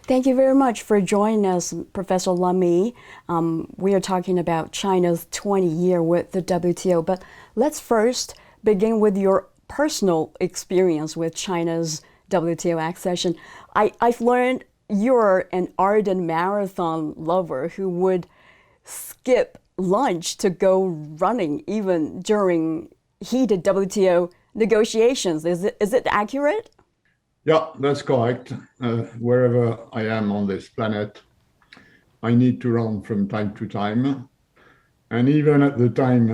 Thank you very much for joining us, Professor Lamy. We are talking about China's 20 year with the WTO, but let's first begin with your personal experience with China's WTO accession. I've learned you're an ardent marathon lover who would skip lunch to go running even during heated WTO negotiations. Is it accurate? Yeah, that's correct. Wherever I am on this planet, I need to run from time to time. And even at the time,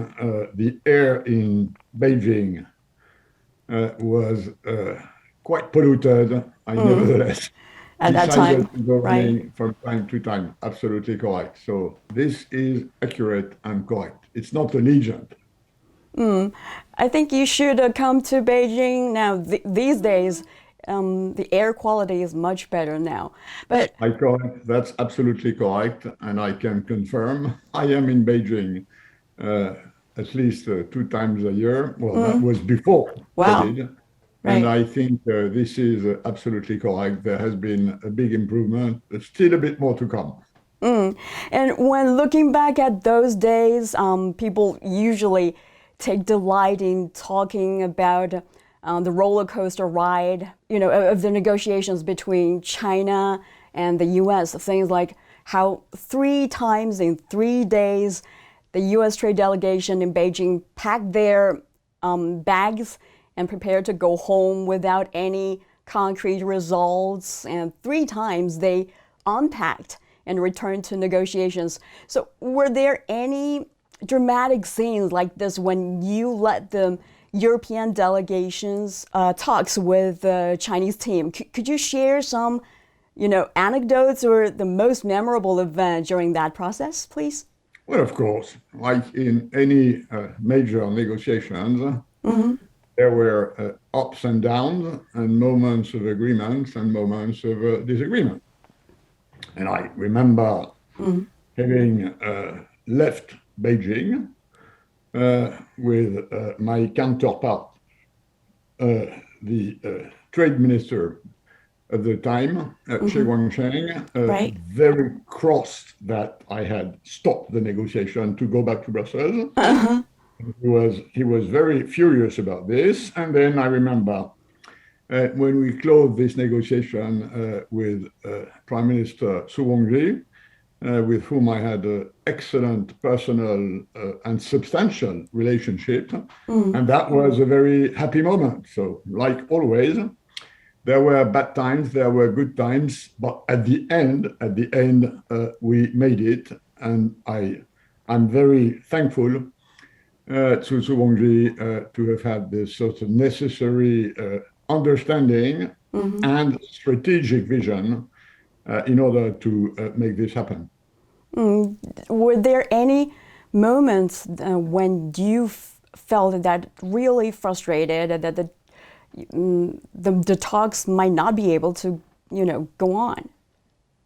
the air in Beijing was quite polluted. I Mm, nevertheless at that decided time, to go right? running from time to time. Absolutely correct. So this is accurate and correct. It's not a legend. Mm. I think you should come to Beijing now. These days, the air quality is much better now. But I correct. That's absolutely correct. And I can confirm I am in Beijing uh, at least 2 times a year. Well, that mm, was before wow, COVID. And right. I think this is absolutely correct. There has been a big improvement, but still a bit more to come. Mm. And when looking back at those days, people usually take delight in talking about the roller coaster ride, of the negotiations between China and the U.S. Things like how 3 times in 3 days, the U.S. trade delegation in Beijing packed their bags and prepared to go home without any concrete results, and 3 times they unpacked and returned to negotiations. So, were there any dramatic scenes like this when you led the European delegations talks with the Chinese team? Could you share some, anecdotes or the most memorable event during that process, please? Well, of course, like in any major negotiations, Mm-hmm. there were ups and downs and moments of agreements and moments of disagreement. And I remember Mm-hmm. having left Beijing with my counterpart, the trade minister at the time, Che Mm-hmm. Guangcheng, Right. very cross that I had stopped the negotiation to go back to Brussels. Uh-huh. He was very furious about this. And then I remember when we closed this negotiation with Prime Minister Su Wongji, with whom I had an excellent personal and substantial relationship. Mm. And that was a very happy moment. So, like always, there were bad times, there were good times, but at the end, we made it. And I'm very thankful to Su Wongji to have had this sort of necessary understanding Mm-hmm. and strategic vision in order to make this happen. Mm. Were there any moments when you felt that really frustrated that the talks might not be able to, go on?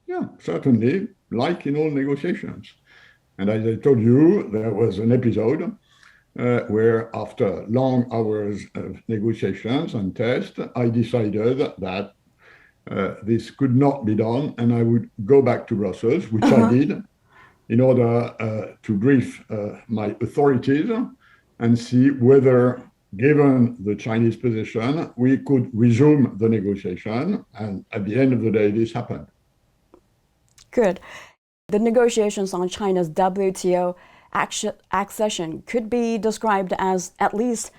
Yeah, certainly, like in all negotiations. And as I told you, there was an episode where, after long hours of negotiations and tests, I decided that this could not be done, and I would go back to Brussels, which I Uh-huh. did, in order to brief my authorities and see whether, given the Chinese position, we could resume the negotiation. And at the end of the day, this happened. Good. The negotiations on China's WTO accession could be described as at least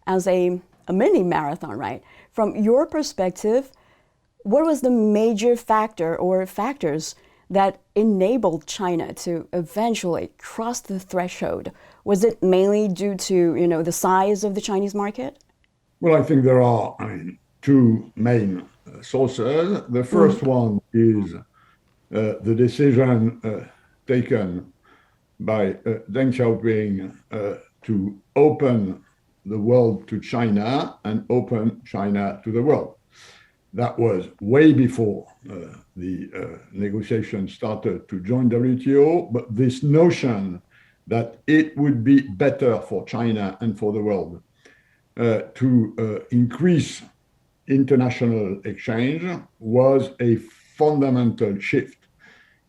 as a mini marathon, right? From your perspective, what was the major factor or factors that enabled China to eventually cross the threshold? Was it mainly due to, the size of the Chinese market? Well, I think there are, two main sources. The Mm. first one is the decision taken by Deng Xiaoping to open the world to China and open China to the world. That was way before the negotiations started to join WTO, but this notion that it would be better for China and for the world to increase international exchange was a fundamental shift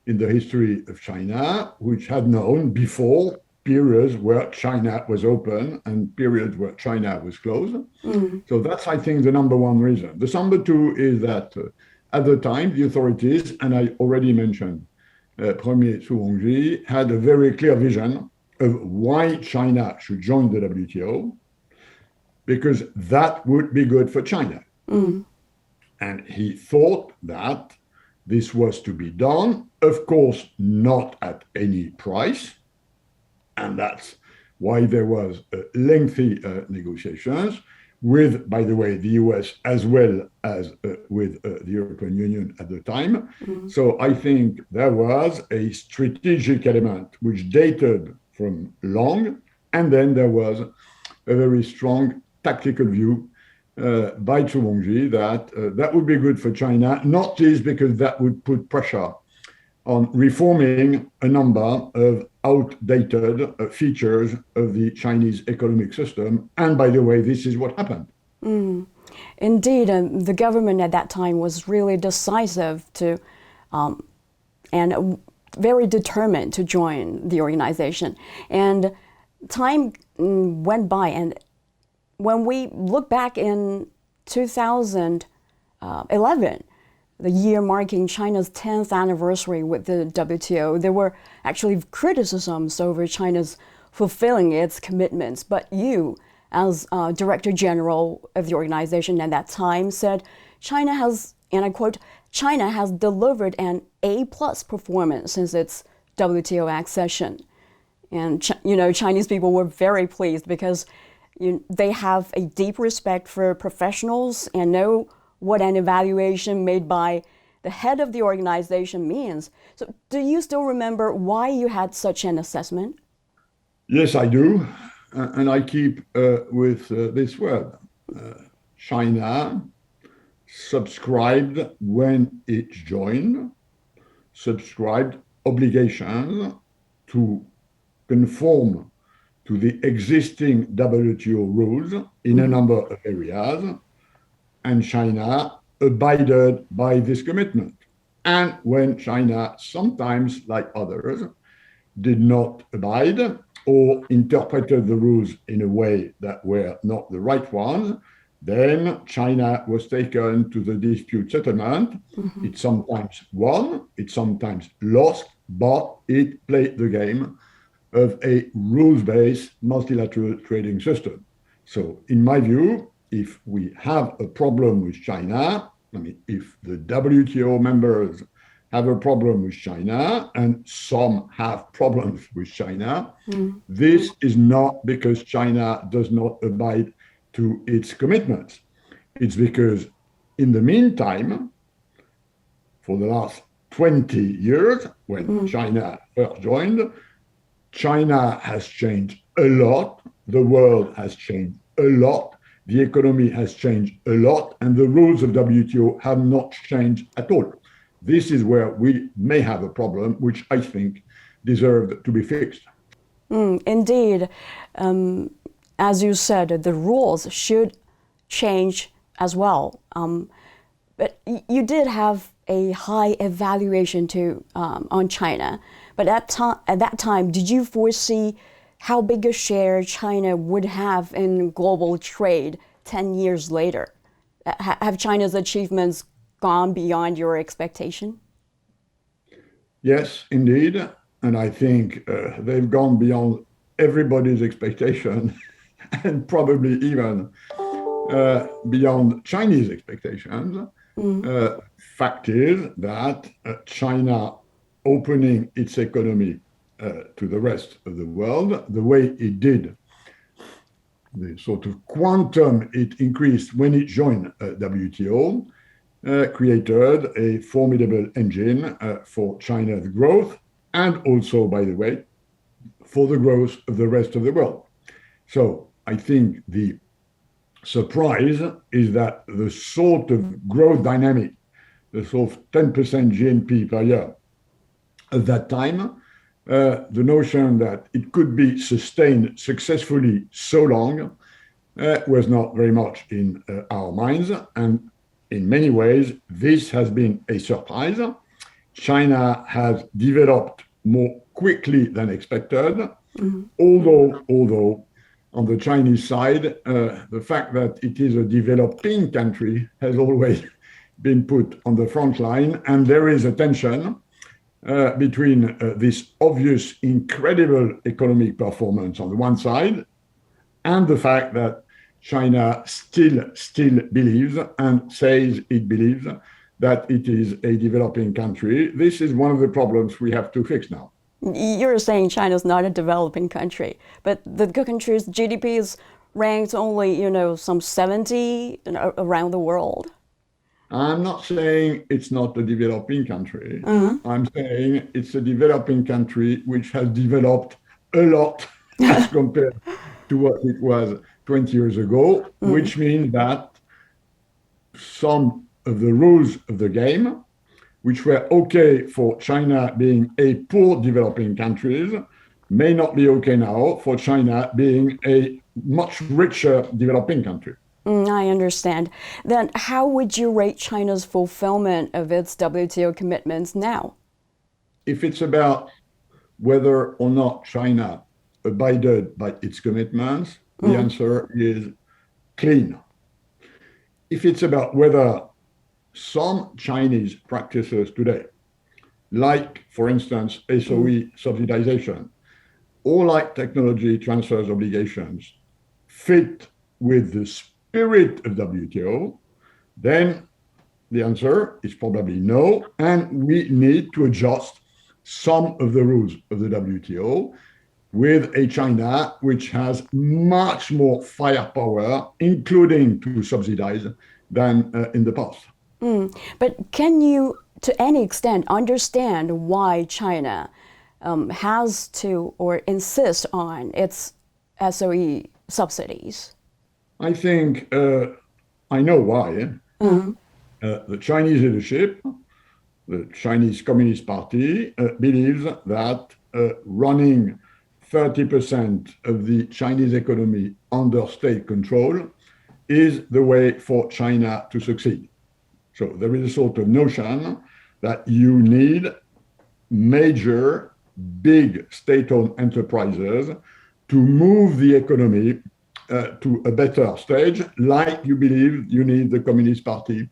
in the history of China, which had known before periods where China was open and periods where China was closed. So that's, I think, the number one reason. The number two is that at the time, the authorities, and I already mentioned Premier Zhu Rongji, had a very clear vision of why China should join the WTO, because that would be good for China. And he thought that this was to be done, of course, not at any price. And that's why there was lengthy negotiations with, by the way, the US as well as with the European Union at the time. So I think there was a strategic element which dated from long, and then there was a very strong tactical view by Zhu Rongji that that would be good for China, not least because that would put pressure on reforming a number of outdated features of the Chinese economic system. And by the way, this is what happened. Indeed, the government at that time was really decisive to and very determined to join the organization. And time went by, and when we look back in 2011, the year marking China's 10th anniversary with the WTO, there were actually criticisms over China's fulfilling its commitments. But you, as Director General of the organization at that time, said China has, and I quote, China has delivered an A-plus performance since its WTO accession. And Chinese people were very pleased because they have a deep respect for professionals and know what an evaluation made by the head of the organization means. So do you still remember why you had such an assessment? Yes, I do. And I keep with this word. China subscribed when it joined, subscribed obligations to conform to the existing WTO rules in a number of areas, and China abided by this commitment. And when China sometimes, like others, did not abide or interpreted the rules in a way that were not the right ones, then China was taken to the dispute settlement. It sometimes won, it sometimes lost, but it played the game of a rules-based multilateral trading system. So in my view, if we have a problem with China, if the WTO members have a problem with China, and some have problems with China, this is not because China does not abide to its commitments. It's because in the meantime, for the last 20 years, when China first joined, China has changed a lot, the world has changed a lot, the economy has changed a lot, and the rules of WTO have not changed at all. This is where we may have a problem, which I think deserved to be fixed. Indeed. As you said, the rules should change as well. But you did have a high evaluation on China. But at that time, did you foresee how big a share China would have in global trade 10 years later? Have China's achievements gone beyond your expectation? Yes, indeed. And I think they've gone beyond everybody's expectation and probably even beyond Chinese expectations. Fact is that China opening its economy to the rest of the world, the way it did, the sort of quantum it increased when it joined WTO, created a formidable engine for China's growth and also, by the way, for the growth of the rest of the world. So I think the surprise is that the sort of growth dynamic, the sort of 10% GNP per year at that time, the notion that it could be sustained successfully so long was not very much in our minds. And in many ways, this has been a surprise. China has developed more quickly than expected, although on the Chinese side, the fact that it is a developing country has always been put on the front line, and there is a tension between this obvious incredible economic performance on the one side and the fact that China still believes and says it believes that it is a developing country. This is one of the problems we have to fix now. You're saying China's not a developing country, but the country's GDP is ranked only, some 70 around the world. I'm not saying it's not a developing country. I'm saying it's a developing country which has developed a lot as compared to what it was 20 years ago, which means that some of the rules of the game, which were okay for China being a poor developing country, may not be okay now for China being a much richer developing country. I understand. Then how would you rate China's fulfillment of its WTO commitments now? If it's about whether or not China abided by its commitments, the answer is clean. If it's about whether some Chinese practices today, like, for instance, SOE subsidization, or like technology transfers obligations, fit with the spirit of WTO, then the answer is probably no, and we need to adjust some of the rules of the WTO with a China which has much more firepower, including to subsidize, than in the past. But can you, to any extent, understand why China has to or insists on its SOE subsidies? I think I know why. The Chinese leadership, the Chinese Communist Party, believes that running 30% of the Chinese economy under state control is the way for China to succeed. So there is a sort of notion that you need major, big state-owned enterprises to move the economy to a better stage, like you believe you need the Communist Party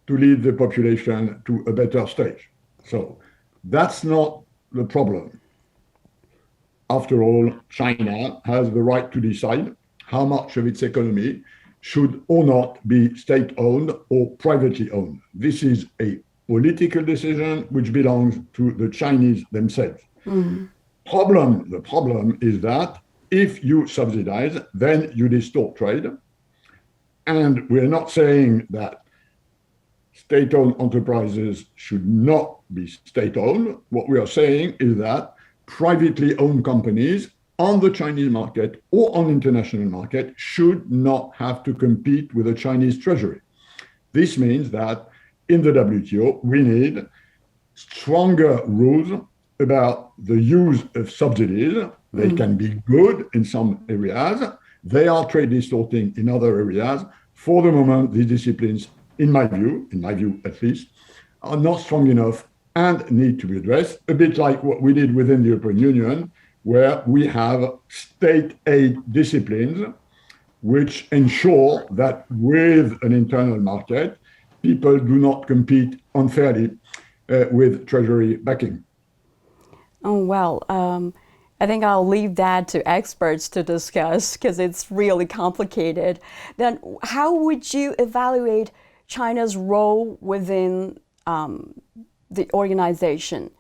to lead the population to a better stage. So that's not the problem. After all, China has the right to decide how much of its economy should or not be state-owned or privately owned. This is a political decision which belongs to the Chinese themselves. The problem is that if you subsidize, then you distort trade. And we're not saying that state-owned enterprises should not be state-owned. What we are saying is that privately owned companies on the Chinese market or on the international market should not have to compete with the Chinese treasury. This means that in the WTO, we need stronger rules about the use of subsidies. They can be good in some areas. They are trade distorting in other areas. For the moment, these disciplines, in my view at least, are not strong enough and need to be addressed, a bit like what we did within the European Union, where we have state aid disciplines which ensure that with an internal market, people do not compete unfairly with treasury backing. Oh, well, I think I'll leave that to experts to discuss because it's really complicated. Then how would you evaluate China's role within the organization?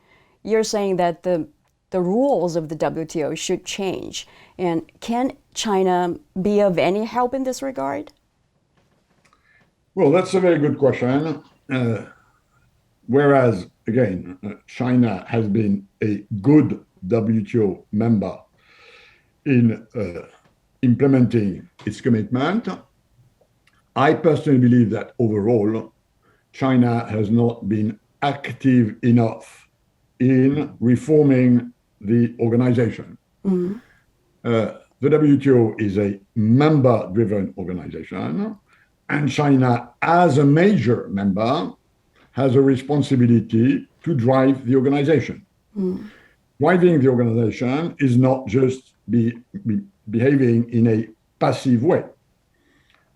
You're saying that the rules of the WTO should change. And can China be of any help in this regard? Well, that's a very good question. Whereas, again, China has been a good WTO member in implementing its commitment, I personally believe that overall, China has not been active enough in reforming the organization. The WTO is a member-driven organization. And China, as a major member, has a responsibility to drive the organization. Driving the organization is not just behaving in a passive way.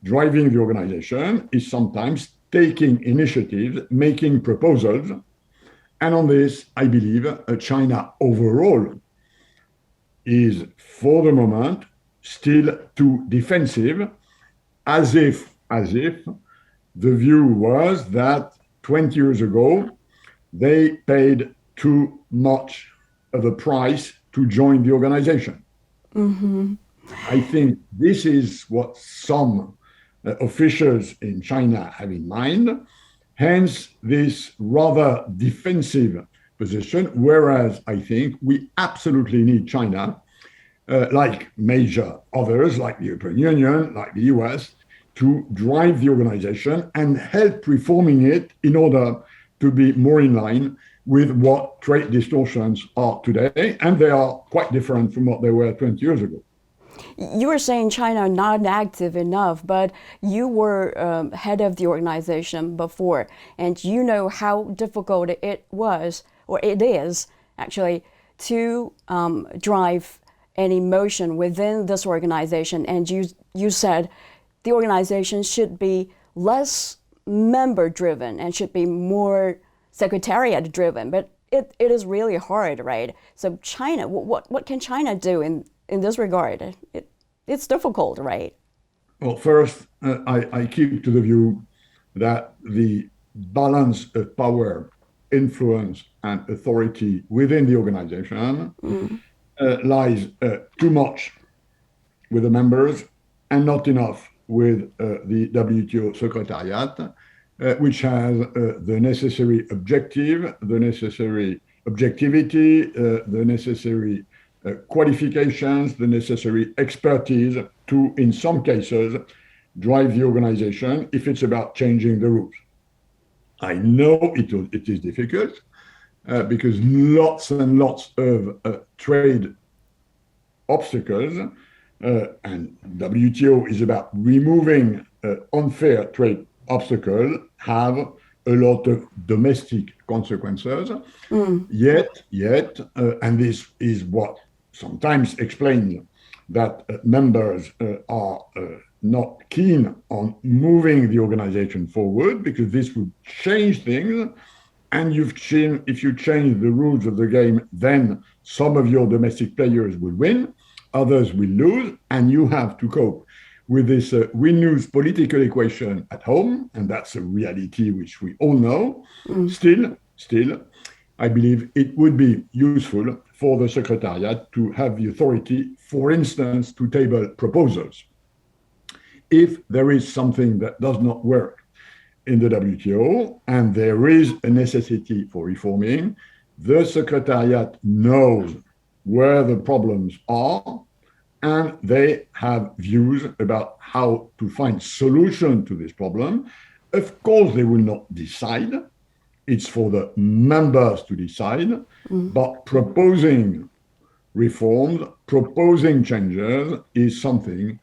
Driving the organization is sometimes taking initiatives, making proposals. And on this, I believe China overall is, for the moment, still too defensive, as if the view was that 20 years ago, they paid too much of a price to join the organization. I think this is what some officials in China have in mind, hence this rather defensive position, whereas I think we absolutely need China, like major others, like the European Union, like the US, to drive the organization and help reforming it in order to be more in line with what trade distortions are today. And they are quite different from what they were 20 years ago. You were saying China not active enough, but you were head of the organization before, and you know how difficult it was, or it is actually, to drive any motion within this organization. And you said the organization should be less member driven and should be more secretariat driven, but it is really hard, right? So China, what can China do in this regard? It's difficult, right? Well, first, I keep to the view that the balance of power, influence, and authority within the organization lies too much with the members and not enough with the WTO Secretariat, which has the necessary objective, the necessary objectivity, the necessary qualifications, the necessary expertise to, in some cases, drive the organization if it's about changing the rules. I know it is difficult because lots and lots of trade obstacles, and WTO is about removing unfair trade obstacles, have a lot of domestic consequences. Yet, and this is what sometimes explains that members are not keen on moving the organization forward, because this would change things. And if you change the rules of the game, then some of your domestic players will win, others will lose, and you have to cope with this win-lose political equation at home, and that's a reality which we all know. Still, I believe it would be useful for the Secretariat to have the authority, for instance, to table proposals. If there is something that does not work in the WTO and there is a necessity for reforming, the Secretariat knows where the problems are, and they have views about how to find solution to this problem. Of course, they will not decide. It's for the members to decide, but proposing reforms, proposing changes is something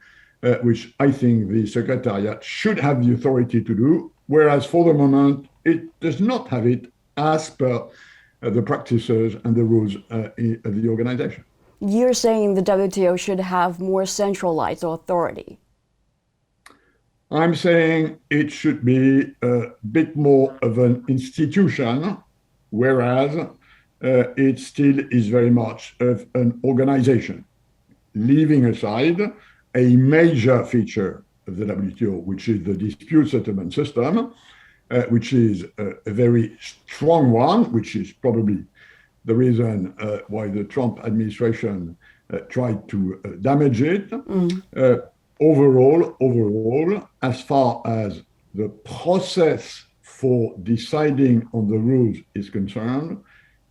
which I think the Secretariat should have the authority to do, whereas for the moment, it does not have it as per the practices and the rules of the organization. You're saying the WTO should have more centralized authority. I'm saying it should be a bit more of an institution, whereas it still is very much of an organization, leaving aside a major feature of the WTO, which is the dispute settlement system, which is a very strong one, which is probably the reason why the Trump administration tried to damage it. Overall, as far as the process for deciding on the rules is concerned,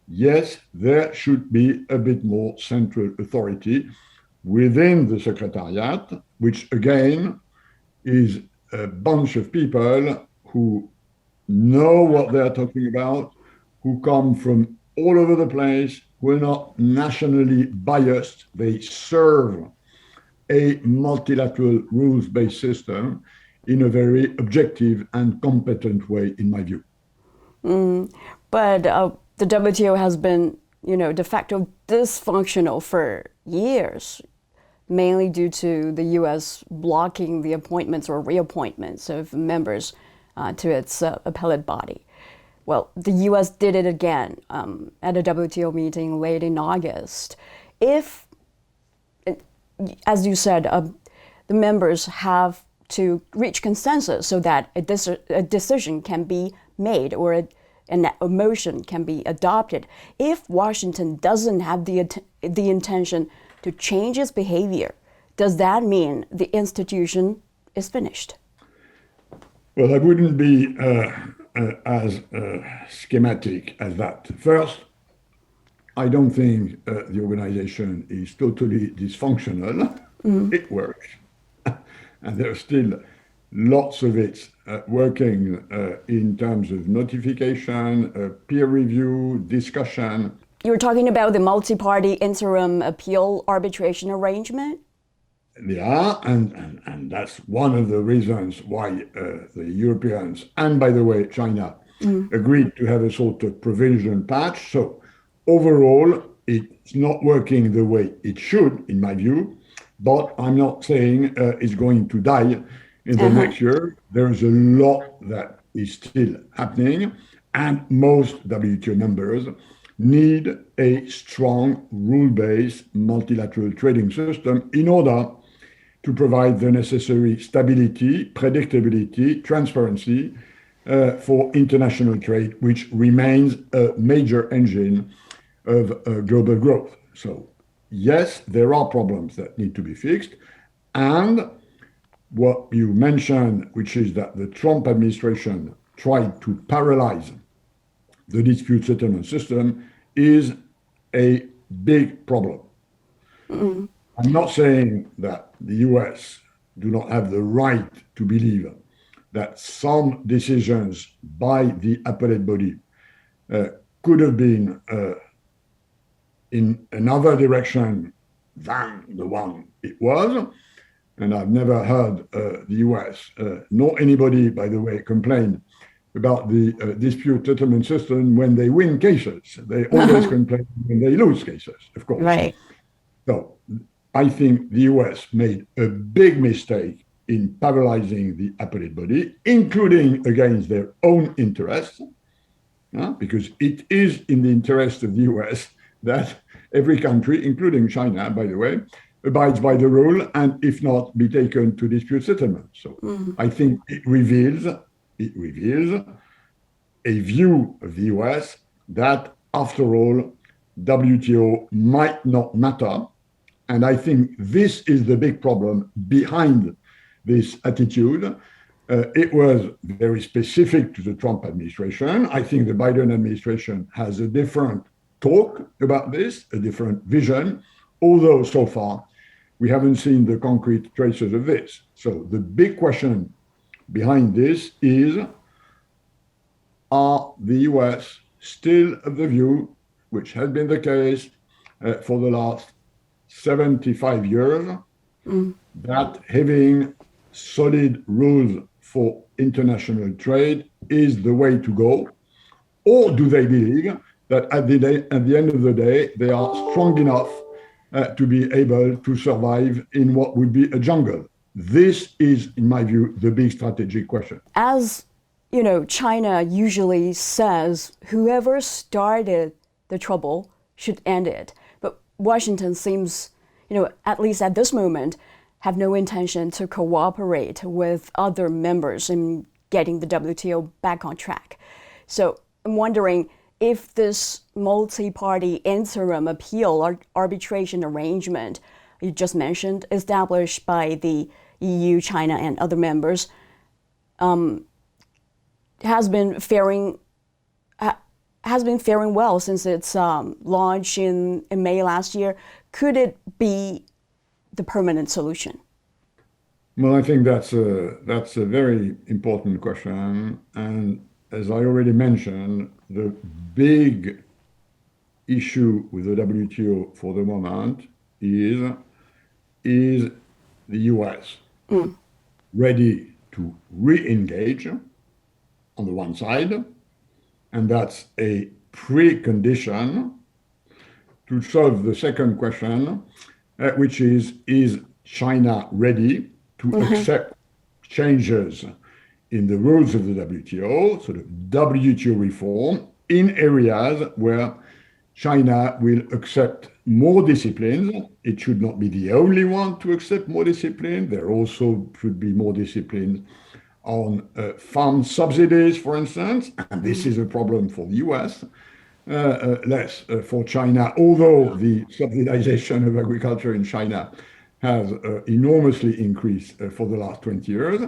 yes, there should be a bit more central authority within the Secretariat, which again is a bunch of people who know what they're talking about, who come from all over the place, who are not nationally biased. They serve a multilateral rules-based system in a very objective and competent way, in my view. But the WTO has been, de facto dysfunctional for years, mainly due to the U.S. blocking the appointments or reappointments of members to its appellate body. Well, the U.S. did it again at a WTO meeting late in August. If, as you said, the members have to reach consensus so that a decision can be made or a motion can be adopted. If Washington doesn't have the intention to change its behavior, does that mean the institution is finished? Well, I wouldn't be as schematic as that. First, I don't think the organization is totally dysfunctional. It works. And there's still lots of it working in terms of notification, peer review, discussion. You were talking about the multi-party interim appeal arbitration arrangement? Yeah, and that's one of the reasons why the Europeans, and by the way, China, agreed to have a sort of provision patch. So overall, it's not working the way it should, in my view, but I'm not saying it's going to die in the next year. There's a lot that is still happening, and most WTO members need a strong rule-based multilateral trading system in order to provide the necessary stability, predictability, transparency for international trade, which remains a major engine of global growth. So yes, there are problems that need to be fixed. And what you mentioned, which is that the Trump administration tried to paralyze the dispute settlement system, is a big problem. I'm not saying that the US do not have the right to believe that some decisions by the appellate body could have been in another direction than the one it was. And I've never heard the US, nor anybody, by the way, complain about the dispute settlement system when they win cases. They always complain when they lose cases, of course. Right. So I think the US made a big mistake in paralyzing the appellate body, including against their own interests, because it is in the interest of the US that every country, including China, by the way, abides by the rule, and if not, be taken to dispute settlement. So I think it reveals a view of the US that, after all, WTO might not matter. And I think this is the big problem behind this attitude. It was very specific to the Trump administration. I think the Biden administration has a different talk about this, a different vision, although so far we haven't seen the concrete traces of this. So the big question behind this is, are the US still of the view, which has been the case for the last 75 years, that having solid rules for international trade is the way to go? Or do they believe that at the end of the day, they are strong enough to be able to survive in what would be a jungle? This is, in my view, the big strategic question. As you know, China usually says whoever started the trouble should end it. But Washington seems, at least at this moment, have no intention to cooperate with other members in getting the WTO back on track. So I'm wondering if this multi-party interim appeal or arbitration arrangement you just mentioned, established by the EU, China, and other members, has been faring well since its launch in May last year. Could it be the permanent solution? Well, I think that's a very important question. And as I already mentioned, the big issue with the WTO for the moment is the US ready to to re-engage on the one side, and that's a precondition to solve the second question, which is China ready to accept changes in the rules of the WTO, sort of WTO reform, in areas where China will accept more disciplines. It should not be the only one to accept more discipline. There also should be more discipline on farm subsidies, for instance, and this is a problem for the US, less for China, although the subsidization of agriculture in China has enormously increased for the last 20 years.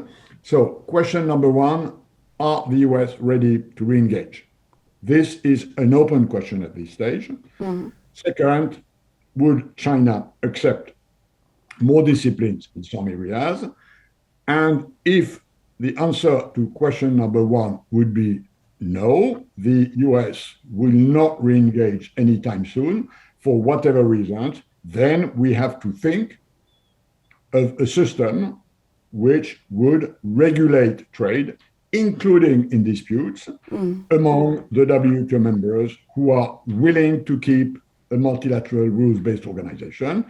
So question number one, are the US ready to re-engage? This is an open question at this stage. Second, would China accept more disciplines in some areas? And if the answer to question number one would be no, the US will not re-engage anytime soon for whatever reasons, then we have to think of a system which would regulate trade, including in disputes, among the WTO members who are willing to keep a multilateral rules-based organization.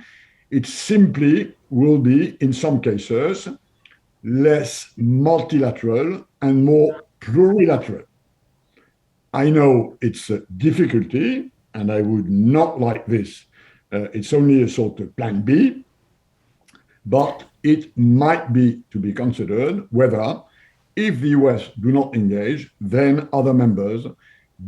It simply will be, in some cases, less multilateral and more plurilateral. I know it's a difficulty, and I would not like this. It's only a sort of plan B, but it might be to be considered whether, if the US do not engage, then other members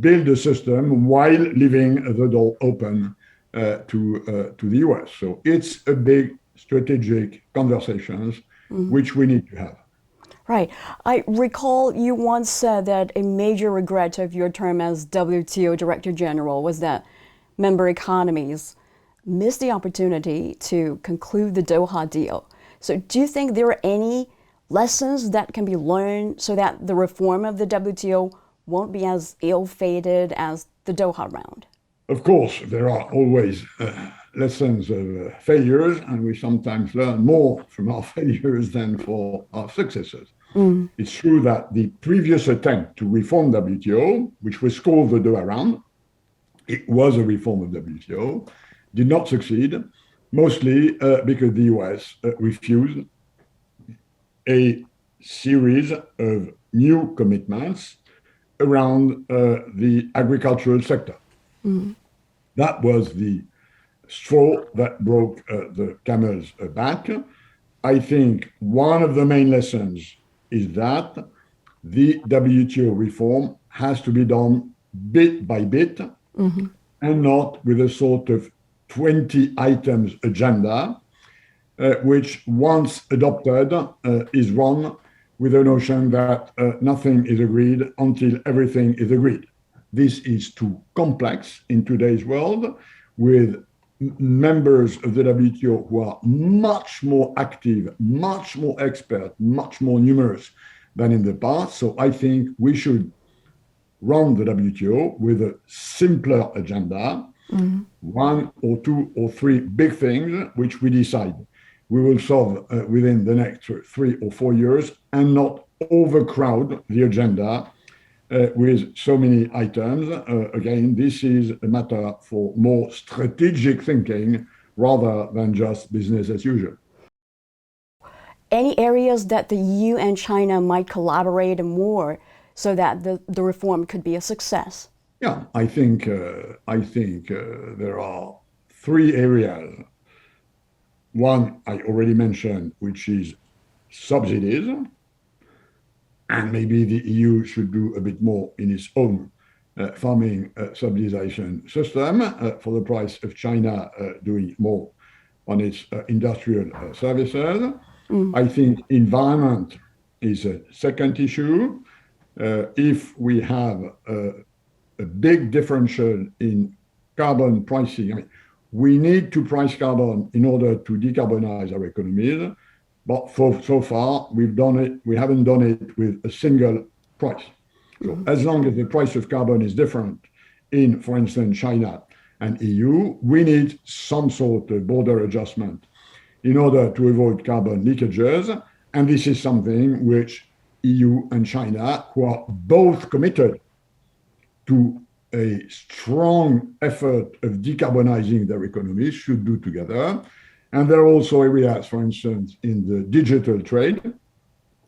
build a system while leaving the door open to the US. So it's a big strategic conversations which we need to have. Right. I recall you once said that a major regret of your term as WTO Director General was that member economies missed the opportunity to conclude the Doha deal. So do you think there are any lessons that can be learned so that the reform of the WTO won't be as ill-fated as the Doha round? Of course, there are always lessons of failures, and we sometimes learn more from our failures than for our successes. It's true that the previous attempt to reform WTO, which was called the Doha round, it was a reform of WTO, did not succeed, mostly because the US refused a series of new commitments around the agricultural sector. That was the straw that broke the camel's back. I think one of the main lessons is that the WTO reform has to be done bit by bit and not with a sort of 20 items agenda, which once adopted is run with the notion that nothing is agreed until everything is agreed. This is too complex in today's world, with members of the WTO who are much more active, much more expert, much more numerous than in the past. So I think we should run the WTO with a simpler agenda, one or two or three big things which we decide we will solve within the next 3 or 4 years, and not overcrowd the agenda with so many items. Again, this is a matter for more strategic thinking rather than just business as usual. Any areas that the EU and China might collaborate more so that the reform could be a success? Yeah, I think there are 3 areas. One I already mentioned, which is subsidies, and maybe the EU should do a bit more in its own farming subsidization system for the price of China doing more on its industrial services. I think environment is a second issue. If we have a big differential in carbon pricing, I mean, we need to price carbon in order to decarbonize our economies, but so far we haven't done it with a single price. So as long as the price of carbon is different in, for instance, China and EU, we need some sort of border adjustment in order to avoid carbon leakages. And this is something which EU and China, who are both committed to a strong effort of decarbonizing their economies, should do together. And there are also areas, for instance, in the digital trade,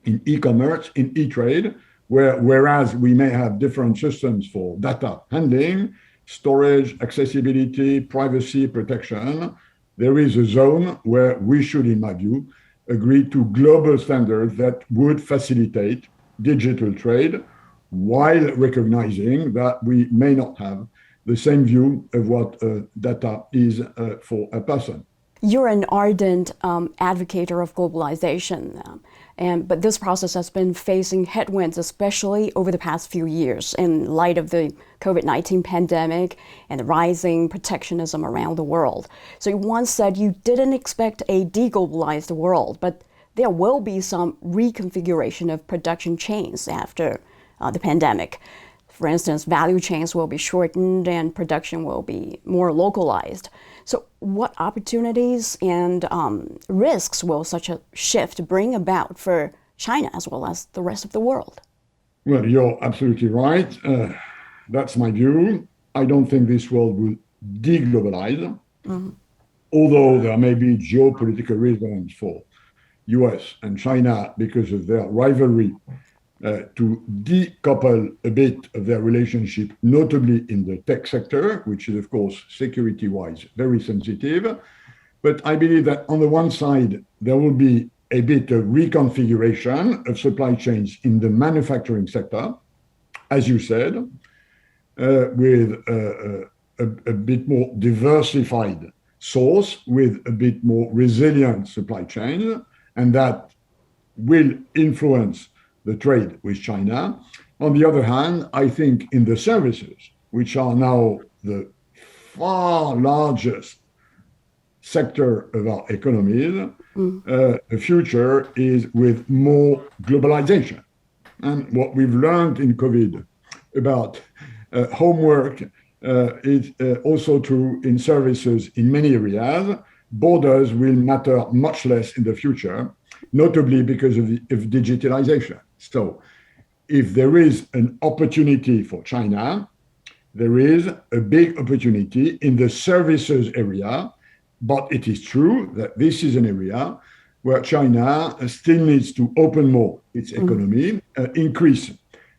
in e-commerce, in e-trade, whereas we may have different systems for data handling, storage, accessibility, privacy, protection, there is a zone where we should, in my view, agree to global standards that would facilitate digital trade while recognizing that we may not have the same view of what data is for a person. You're an ardent advocate of globalization, but this process has been facing headwinds, especially over the past few years, in light of the COVID-19 pandemic and the rising protectionism around the world. So you once said you didn't expect a deglobalized world, but there will be some reconfiguration of production chains after the pandemic. For instance, value chains will be shortened and production will be more localized. So what opportunities and risks will such a shift bring about for China as well as the rest of the world? Well, you're absolutely right. That's my view. I don't think this world will deglobalize, although there may be geopolitical reasons for US and China because of their rivalry to decouple a bit of their relationship, notably in the tech sector, which is, of course, security-wise very sensitive. But I believe that on the one side, there will be a bit of reconfiguration of supply chains in the manufacturing sector, as you said, with a bit more diversified source, with a bit more resilient supply chain, and that will influence the trade with China. On the other hand, I think in the services, which are now the far largest sector of our economies, the future is with more globalization. And what we've learned in COVID about homework is also true in services in many areas. Borders will matter much less in the future, notably because of digitalization. So if there is an opportunity for China, there is a big opportunity in the services area, but it is true that this is an area where China still needs to open more its economy, increase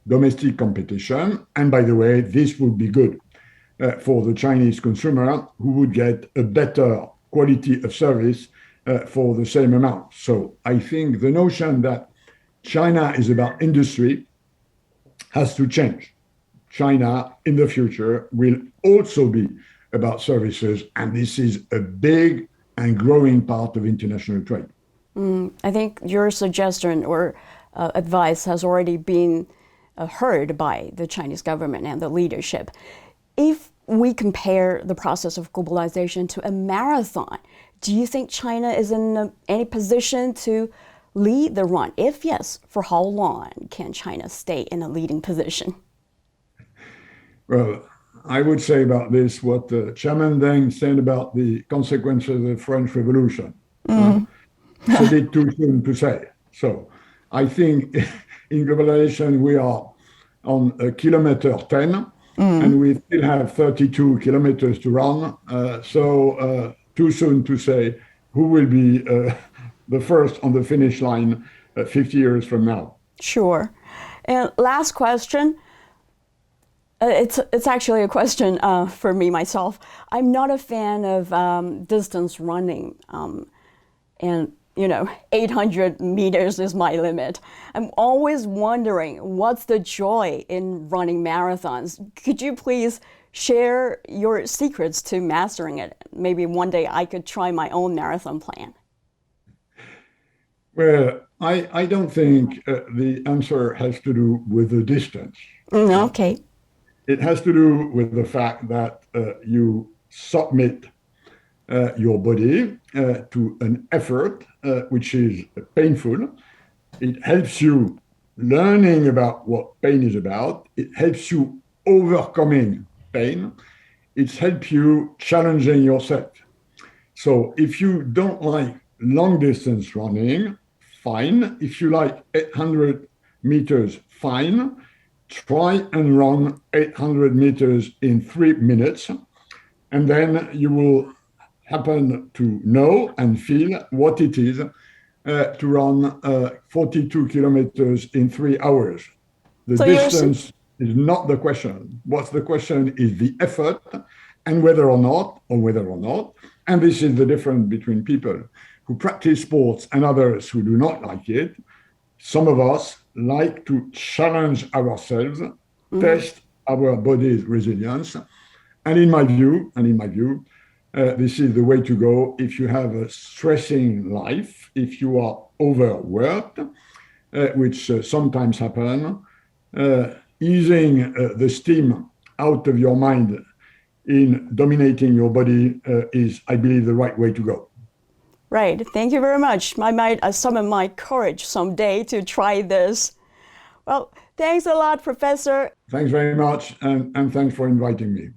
domestic competition. And by the way, this would be good for the Chinese consumer who would get a better quality of service for the same amount. So I think the notion that China is about industry has to change. China in the future will also be about services, and this is a big and growing part of international trade. I think your suggestion or advice has already been heard by the Chinese government and the leadership. If we compare the process of globalization to a marathon, do you think China is in any position to lead the run? If yes, for how long can China stay in a leading position? Well, I would say about this what Chairman Deng said about the consequences of the French Revolution. It's a bit too soon to say. So I think in globalization, we are on kilometer 10, and we still have 32 kilometers to run. So too soon to say who will be the first on the finish line 50 years from now. Sure. And last question. It's actually a question for me myself. I'm not a fan of distance running, and 800 meters is my limit. I'm always wondering what's the joy in running marathons. Could you please share your secrets to mastering it? Maybe one day I could try my own marathon plan. Well, I don't think the answer has to do with the distance. Okay. It has to do with the fact that you submit your body to an effort which is painful. It helps you learning about what pain is about. It helps you overcoming pain. It helps you challenging yourself. So if you don't like long distance running, fine. If you like 800 meters, fine. Try and run 800 meters in 3 minutes, and then you will happen to know and feel what it is to run 42 kilometers in 3 hours. The So distance is not the question. What's the question is the effort and whether or not, and this is the difference between people who practice sports and others who do not like it. Some of us like to challenge ourselves, test our body's resilience. And in my view, this is the way to go if you have a stressing life, if you are overworked, which sometimes happen. Easing the steam out of your mind in dominating your body is, I believe, the right way to go. Right. Thank you very much. I might summon my courage someday to try this. Well, thanks a lot, Professor. Thanks very much, and thanks for inviting me.